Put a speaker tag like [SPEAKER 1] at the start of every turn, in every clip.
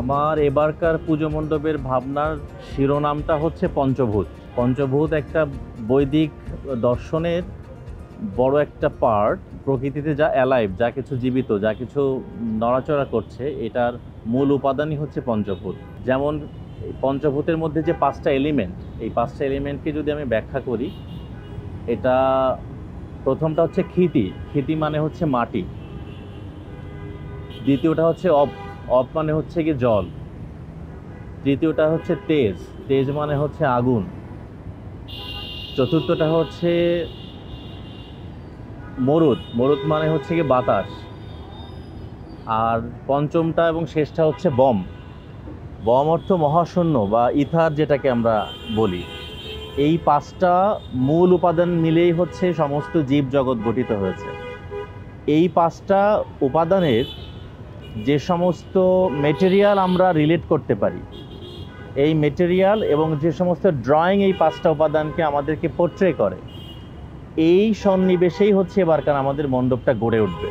[SPEAKER 1] আমার এবারকার পুজো মণ্ডপের ভাবনার শিরোনামটা হচ্ছে পঞ্চভূত। পঞ্চভূত একটা বৈদিক দর্শনের বড় একটা পার্ট। প্রকৃতিতে যা অ্যালাইভ, যা কিছু জীবিত, যা কিছু নড়াচড়া করছে, এটার মূল উপাদানই হচ্ছে পঞ্চভূত। যেমন পঞ্চভূতের মধ্যে যে পাঁচটা এলিমেন্ট, এই পাঁচটা এলিমেন্টকে যদি আমি ব্যাখ্যা করি, এটা প্রথমটা হচ্ছে ক্ষিতি। ক্ষিতি মানে হচ্ছে মাটি। দ্বিতীয়টা হচ্ছে অপ। অপ মানে হচ্ছে কি জল। তৃতীয়টা হচ্ছে তেজ। তেজ মানে হচ্ছে আগুন। চতুর্থটা হচ্ছে মরুত। মরুত মানে হচ্ছে কি বাতাস। আর পঞ্চমটা এবং শেষটা হচ্ছে বম। বম অর্থ মহাশূন্য বা ইথার, যেটাকে আমরা বলি। এই পাঁচটা মূল উপাদান মিলেই হচ্ছে সমস্ত জীব জগৎ গঠিত হয়েছে। এই পাঁচটা উপাদানের যে সমস্ত মেটেরিয়াল আমরা রিলেট করতে পারি, এই মেটেরিয়াল এবং যে সমস্ত ড্রয়িং এই পাঁচটা উপাদানকে আমাদেরকে পোর্ট্রে করে, এই সন্নিবেশেই হচ্ছে এবারকার আমাদের মণ্ডপটা গড়ে উঠবে।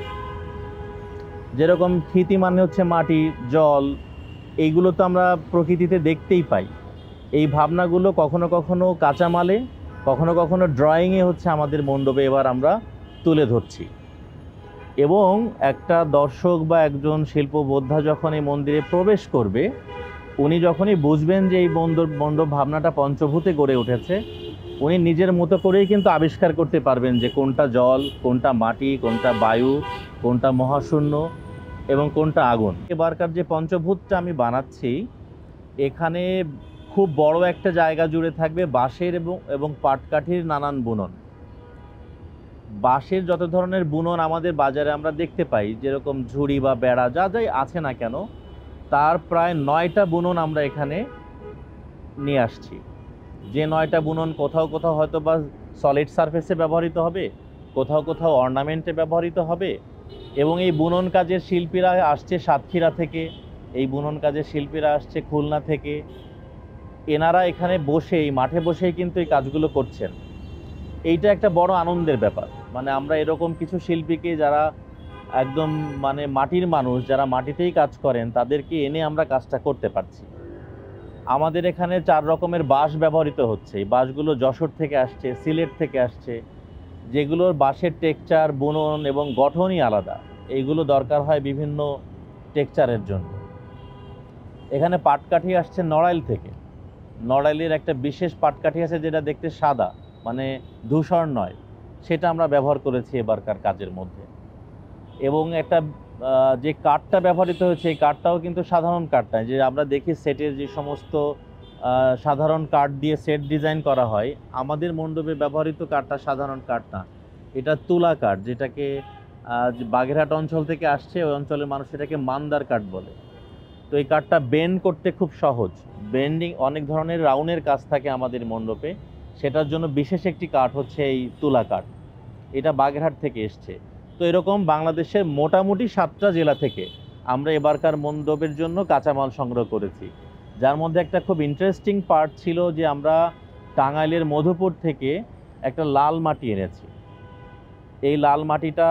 [SPEAKER 1] যেরকম ক্ষিতি মানে হচ্ছে মাটি, জল, এইগুলো তো আমরা প্রকৃতিতে দেখতেই পাই। এই ভাবনাগুলো কখনো কখনো কাঁচামালে, কখনো কখনো ড্রয়িংয়ে হচ্ছে আমাদের মণ্ডপে এবার আমরা তুলে ধরছি। এবং একটা দর্শক বা একজন শিল্পবোদ্ধা যখন এই মন্দিরে প্রবেশ করবে, উনি যখনই বুঝবেন যে এই মণ্ডপ ভাবনাটা পঞ্চভূতে গড়ে উঠেছে, উনি নিজের মতো করেই কিন্তু আবিষ্কার করতে পারবেন যে কোনটা জল, কোনটা মাটি, কোনটা বায়ু, কোনটা মহাশূন্য এবং কোনটা আগুন। এবারকার যে পঞ্চভূতটা আমি বানাচ্ছি, এখানে খুব বড় একটা জায়গা জুড়ে থাকবে বাঁশের এবং পাটকাঠির নানান বুনন। বাঁশের যত ধরনের বুনন আমাদের বাজারে আমরা দেখতে পাই, যেরকম ঝুড়ি বা বেড়া যা যাই আছে না কেন, তার প্রায় 9টা বুনন আমরা এখানে নিয়ে আসছি। যে 9টা বুনন কোথাও কোথাও হয়তো বা সলিড সারফেসে ব্যবহৃত হবে, কোথাও কোথাও অর্নামেন্টে ব্যবহৃত হবে। এবং এই বুনন কাজের শিল্পীরা আসছে সাতক্ষীরা থেকে, এই বুনন কাজের শিল্পীরা আসছে খুলনা থেকে। এনারা এখানে বসে, এই মাঠে বসেই কিন্তু এই কাজগুলো করছেন। এইটা একটা বড় আনন্দের ব্যাপার। মানে আমরা এরকম কিছু শিল্পীকে, যারা একদম মানে মাটির মানুষ, যারা মাটিতেই কাজ করেন, তাদেরকে এনে আমরা কাজটা করতে পারছি। আমাদের এখানে 4 রকমের বাঁশ ব্যবহৃত হচ্ছে। এই বাঁশগুলো যশোর থেকে আসছে, সিলেট থেকে আসছে, যেগুলোর বাঁশের টেক্সচার, বুনন এবং গঠনই আলাদা। এইগুলো দরকার হয় বিভিন্ন টেক্সচারের জন্য। এখানে পাটকাঠি আসছে নড়াইল থেকে। নড়াইলের একটা বিশেষ পাটকাঠি আছে যেটা দেখতে সাদা, মানে ধূসর নয়, সেটা আমরা ব্যবহার করেছি এবারকার কাজের মধ্যে। এবং একটা যে কাঠটা ব্যবহৃত হয়েছে, এই কাঠটাও কিন্তু সাধারণ কাঠ নয়। যে আমরা দেখি সেটের যে সমস্ত সাধারণ কাঠ দিয়ে সেট ডিজাইন করা হয়, আমাদের মণ্ডপে ব্যবহৃত কাঠটা সাধারণ কাঠ না, এটা তুলা কাঠ, যেটাকে বাগেরহাট অঞ্চল থেকে আসছে। ওই অঞ্চলের মানুষ এটাকে মান্দার কাঠ বলে। তো এই কাঠটা বেন্ড করতে খুব সহজ। বেন্ডিং, অনেক ধরনের রাউন্ডের কাজ থাকে আমাদের মণ্ডপে, সেটার জন্য বিশেষ একটি কাঠ হচ্ছে এই তুলা কাঠ। এটা বাগেরহাট থেকে এসছে। তো এরকম বাংলাদেশের মোটামুটি 7টা জেলা থেকে আমরা এবারকার মণ্ডপের জন্য কাঁচামাল সংগ্রহ করেছি। যার মধ্যে একটা খুব ইন্টারেস্টিং পার্ট ছিল যে আমরা টাঙ্গাইলের মধুপুর থেকে একটা লাল মাটি এনেছি। এই লাল মাটিটা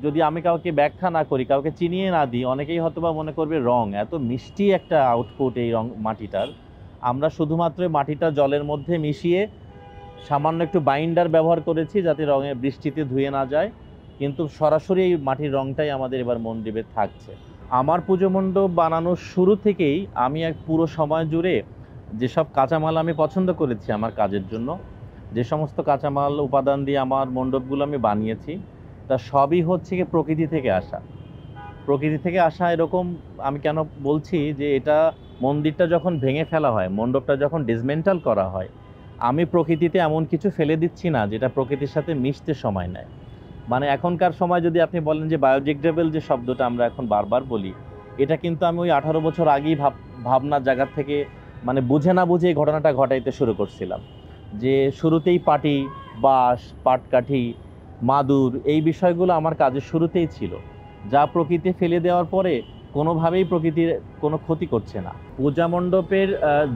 [SPEAKER 1] যদি আমি কাউকে ব্যাখ্যা না করি, কাউকে চিনিয়ে না দিই, অনেকেই হয়তোবা মনে করবে রং, এত মিষ্টি একটা আউটপুট এই রং মাটিটার। আমরা শুধুমাত্র মাটিটা জলের মধ্যে মিশিয়ে সামান্য একটু বাইন্ডার ব্যবহার করেছি, যাতে রঙে বৃষ্টিতে ধুয়ে না যায়, কিন্তু সরাসরি এই মাটির রংটাই আমাদের এবার মণ্ডপে থাকছে। আমার পুজো মণ্ডপ বানানোর শুরু থেকেই আমি এক পুরো সময় জুড়ে যেসব কাঁচামাল আমি পছন্দ করেছি আমার কাজের জন্য, যে সমস্ত কাঁচামাল উপাদান দিয়ে আমার মণ্ডপগুলো আমি বানিয়েছি, তা সবই হচ্ছে কি প্রকৃতি থেকে আসা। প্রকৃতি থেকে আসা। এরকম আমি কেন বলছি যে এটা, মন্দিরটা যখন ভেঙে ফেলা হয়, মণ্ডপটা যখন ডিসমেন্টাল করা হয়, আমি প্রকৃতিতে এমন কিছু ফেলে দিচ্ছি না যেটা প্রকৃতির সাথে মিশতে সময় নেয়। মানে এখনকার সময় যদি আপনি বলেন যে বায়োডিগ্রেডেবল যে শব্দটা আমরা এখন বারবার বলি, এটা কিন্তু আমি ওই 18 বছর আগেই ভাবনার জায়গা থেকে, মানে বুঝে না বুঝে এই ঘটনাটা ঘটাইতে শুরু করছিলাম। যে শুরুতেই পাটি, বাঁশ, পাটকাঠি, মাদুর, এই বিষয়গুলো আমার কাজের শুরুতেই ছিল, যা প্রকৃতি ফেলে দেওয়ার পরে কোনোভাবেই প্রকৃতির কোনো ক্ষতি করছে না। পূজা মণ্ডপের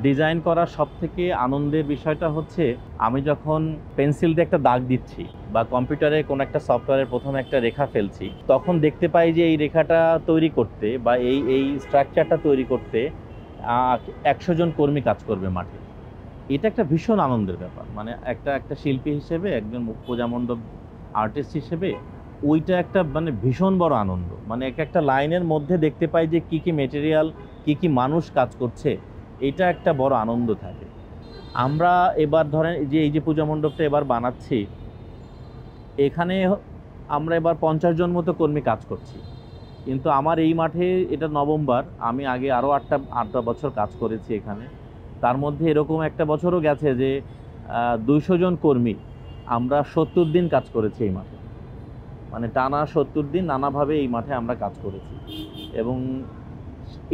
[SPEAKER 1] ডিজাইন করার সবথেকে আনন্দের বিষয়টা হচ্ছে আমি যখন পেন্সিল দিয়ে একটা দাগ দিচ্ছি বা কম্পিউটারে কোনো একটা সফটওয়্যারের প্রথমে একটা রেখা ফেলছি, তখন দেখতে পাই যে এই রেখাটা তৈরি করতে বা এই স্ট্রাকচারটা তৈরি করতে 100 জন কর্মী কাজ করবে মাঠে। এটা একটা ভীষণ আনন্দের ব্যাপার। মানে একটা শিল্পী হিসেবে, একজন পূজা মণ্ডপ আর্টিস্ট হিসেবে ওইটা একটা মানে ভীষণ বড় আনন্দ। মানে একটা লাইনের মধ্যে দেখতে পাই যে কি মেটেরিয়াল, কি মানুষ কাজ করছে, এটা একটা বড় আনন্দ থাকে। আমরা এবার ধরেন যে এই যে পূজা মণ্ডপটা এবার বানাচ্ছি, এখানে আমরা এবার 50 জন মতো কর্মী কাজ করছি। কিন্তু আমার এই মাঠে এটা নবমবার, আমি আগে আরও 8টা বছর কাজ করেছি এখানে। তার মধ্যে এরকম একটা বছরও গেছে যে 200 জন কর্মী আমরা 70 দিন কাজ করেছি এই মাঠে। মানে টানা 70 দিন নানাভাবে এই মাঠে আমরা কাজ করেছি। এবং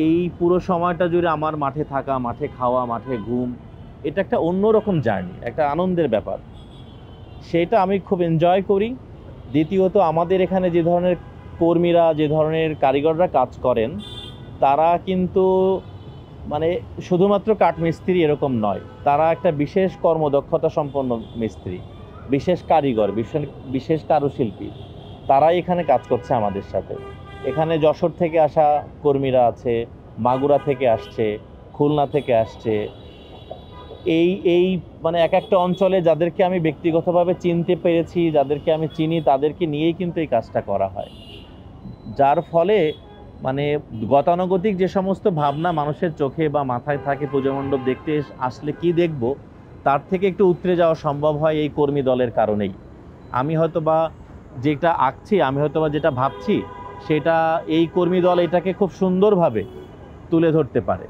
[SPEAKER 1] এই পুরো সময়টা জুড়ে আমার মাঠে থাকা, মাঠে খাওয়া, মাঠে ঘুম, এটা একটা অন্যরকম জার্নি, একটা আনন্দের ব্যাপার। সেটা আমি খুব এনজয় করি। দ্বিতীয়ত আমাদের এখানে যে ধরনের কর্মীরা, যে ধরনের কারিগররা কাজ করেন, তারা কিন্তু মানে শুধুমাত্র কাঠমিস্ত্রি এরকম নয়, তারা একটা বিশেষ কর্মদক্ষতা সম্পন্ন মিস্ত্রি, বিশেষ কারিগর, বিশেষ কারুশিল্পী। তারাই এখানে কাজ করছে আমাদের সাথে। এখানে যশোর থেকে আসা কর্মীরা আছে, মাগুরা থেকে আসছে, খুলনা থেকে আসছে। এই মানে একটা অঞ্চলে যাদেরকে আমি ব্যক্তিগতভাবে চিনতে পেরেছি, যাদেরকে আমি চিনি, তাদেরকে নিয়েই কিন্তু এই কাজটা করা হয়। যার ফলে মানে গতানুগতিক যে সমস্ত ভাবনা মানুষের চোখে বা মাথায় থাকে পূজা মণ্ডপ দেখতে আসলে কি দেখব, তার থেকে একটু উতরে যাওয়া সম্ভব হয় এই কর্মী দলের কারণেই। আমি হয়তো বা যেটা আঁকছি, আমি হয়তো বা যেটা ভাবছি, সেটা এই কর্মী দল এটাকে খুব সুন্দরভাবে তুলে ধরতে পারে।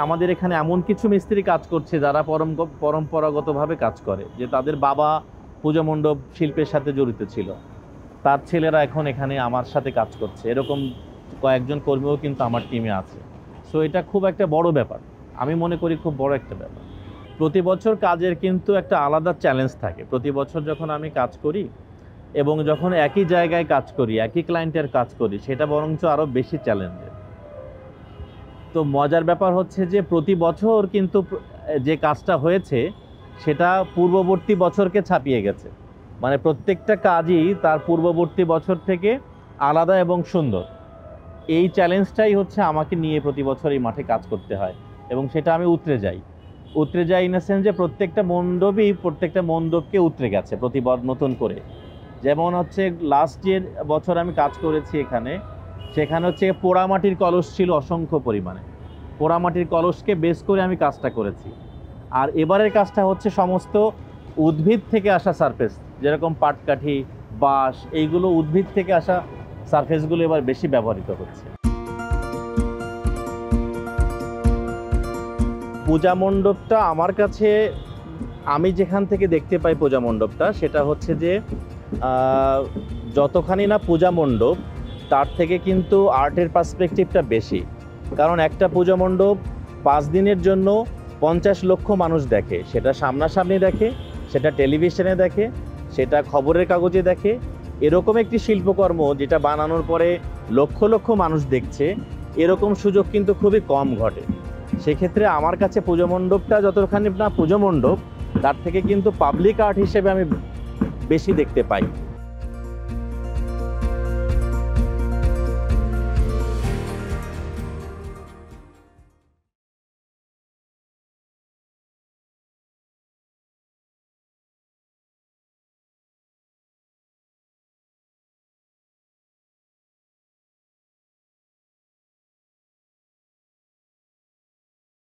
[SPEAKER 1] আমাদের এখানে এমন কিছু মিস্ত্রি কাজ করছে যারা পরম্পরাগতভাবে কাজ করে, যে তাদের বাবা পূজা মণ্ডপ শিল্পের সাথে জড়িত ছিল, তার ছেলেরা এখন এখানে আমার সাথে কাজ করছে। এরকম কয়েকজন কর্মীও কিন্তু আমার টিমে আছে। সো এটা খুব একটা বড় ব্যাপার, আমি মনে করি খুব বড় একটা ব্যাপার। প্রতি বছর কাজের কিন্তু একটা আলাদা চ্যালেঞ্জ থাকে। প্রতি বছর যখন আমি কাজ করি এবং যখন একই জায়গায় কাজ করি, একই ক্লায়েন্টের কাজ করি, সেটা বরঞ্চ আরও বেশি চ্যালেঞ্জের। তো মজার ব্যাপার হচ্ছে যে প্রতি বছর কিন্তু যে কাজটা হয়েছে সেটা পূর্ববর্তী বছরকে ছাপিয়ে গেছে। মানে প্রত্যেকটা কাজই তার পূর্ববর্তী বছর থেকে আলাদা এবং সুন্দর। এই চ্যালেঞ্জটাই হচ্ছে আমাকে নিয়ে প্রতি বছর এই মাঠে কাজ করতে হয়, এবং সেটা আমি উতরে যাই ইন দ্য সেন্স যে প্রত্যেকটা মণ্ডপকে উতরে গেছে প্রতিবার নতুন করে। যেমন হচ্ছে লাস্ট বছর আমি কাজ করেছি সেখানে হচ্ছে পোড়ামাটির কলস ছিল অসংখ্য পরিমাণে। পোড়ামাটির কলসকে বেস করে আমি কাজটা করেছি। আর এবারের কাজটা হচ্ছে সমস্ত উদ্ভিদ থেকে আসা সারফেস, যেরকম পাটকাঠি, বাঁশ, এইগুলো উদ্ভিদ থেকে আসা সারফেসগুলো এবার বেশি ব্যবহৃত হচ্ছে। পূজা মণ্ডপটা আমার কাছে, আমি যেখান থেকে দেখতে পাই পূজা মণ্ডপটা, সেটা হচ্ছে যে যতখানি না পূজা মণ্ডপ, তার থেকে কিন্তু আর্টের পার্সপেক্টিভটা বেশি। কারণ একটা পূজা মণ্ডপ 5 দিনের জন্য 50 লক্ষ মানুষ দেখে, সেটা সামনাসামনি দেখে, সেটা টেলিভিশনে দেখে, সেটা খবরের কাগজে দেখে। এরকম একটি শিল্পকর্ম যেটা বানানোর পরে লক্ষ লক্ষ মানুষ দেখছে, এরকম সুযোগ কিন্তু খুবই কম ঘটে। সেক্ষেত্রে আমার কাছে পূজা মণ্ডপটা যতখানি না পূজা মণ্ডপ, তার থেকে কিন্তু পাবলিক আর্ট হিসেবে আমি বেশি দেখতে পাই।